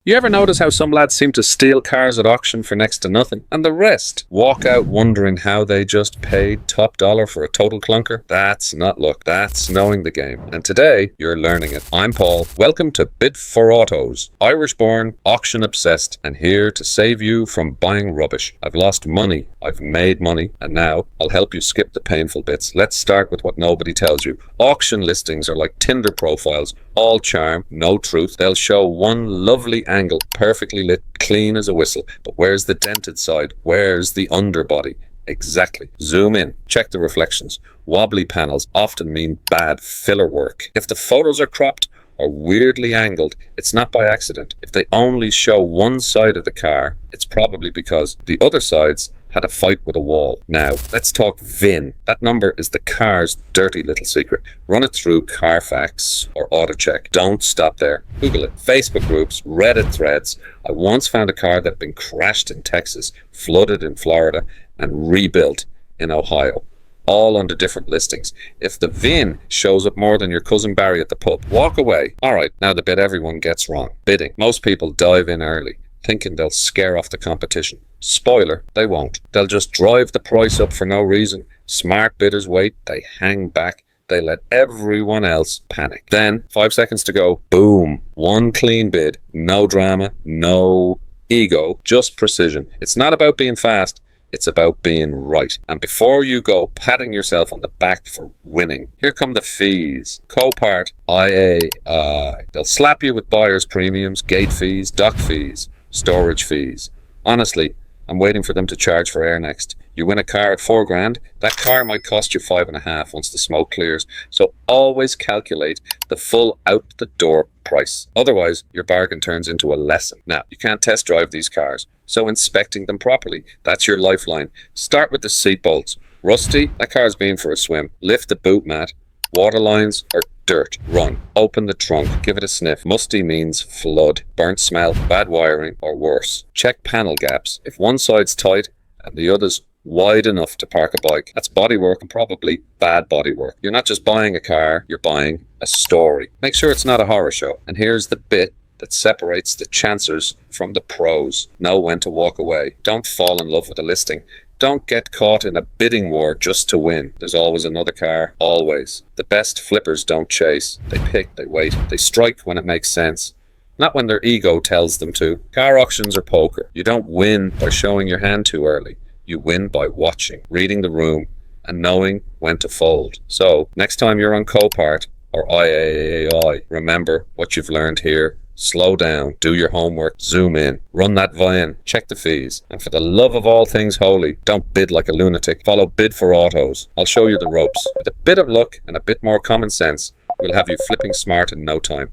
You ever notice how some lads seem to steal cars at auction for next to nothing, and the rest walk out wondering how they just paid top dollar for a total clunker? That's not luck, that's knowing the game. And today, you're learning it. I'm Paul. Welcome to Bid for Autos. Irish born, auction obsessed, and here to save you from buying rubbish. I've lost money, I've made money, and now I'll help you skip the painful bits. Let's start with what nobody tells you. Auction listings are like Tinder profiles. All charm, no truth. They'll show one lovely angle, perfectly lit, clean as a whistle. But where's the dented side? Where's the underbody? Exactly. Zoom in. Check the reflections. Wobbly panels often mean bad filler work. If the photos are cropped or weirdly angled, it's not by accident. If they only show one side of the car, it's probably because the other sides had a fight with a wall. Now, let's talk VIN. That number is the car's dirty little secret. Run it through Carfax or AutoCheck. Don't stop there. Google it. Facebook groups, Reddit threads. I once found a car that had been crashed in Texas, flooded in Florida, and rebuilt in Ohio. All under different listings. If the VIN shows up more than your cousin Barry at the pub, walk away. Alright, now the bit everyone gets wrong. Bidding. Most people dive in early, thinking they'll scare off the competition. Spoiler, they won't. They'll just drive the price up for no reason. Smart bidders wait, they hang back, they let everyone else panic. Then, 5 seconds to go, boom, one clean bid, no drama, no ego, just precision. It's not about being fast, it's about being right. And before you go patting yourself on the back for winning, here come the fees. Copart IAAI. They'll slap you with buyer's premiums, gate fees, dock fees, storage fees. Honestly, I'm waiting for them to charge for air next. You win a car at $4,000, that car might cost you $5,500 once the smoke clears. So always calculate the full out the door price. Otherwise, your bargain turns into a lesson. Now, you can't test drive these cars, so inspecting them properly, that's your lifeline. Start with the seat bolts. Rusty, that car's been for a swim. Lift the boot mat. Water lines or dirt, run. Open the trunk, give it a sniff. Musty means flood, burnt smell, bad wiring, or worse. Check panel gaps. If one side's tight and the other's wide enough to park a bike, that's bodywork and probably bad bodywork. You're not just buying a car, you're buying a story. Make sure it's not a horror show. And here's the bit that separates the chancers from the pros. Know when to walk away. Don't fall in love with a listing. Don't get caught in a bidding war just to win. There's always another car, always. The best flippers don't chase. They pick, they wait, they strike when it makes sense. Not when their ego tells them to. Car auctions are poker. You don't win by showing your hand too early. You win by watching, reading the room, and knowing when to fold. So, next time you're on Copart or IAAI, remember what you've learned here. Slow down, do your homework, zoom in, run that VIN, check the fees, and for the love of all things holy, don't bid like a lunatic. Follow Bid for Autos. I'll show you the ropes. With a bit of luck and a bit more common sense, we'll have you flipping smart in no time.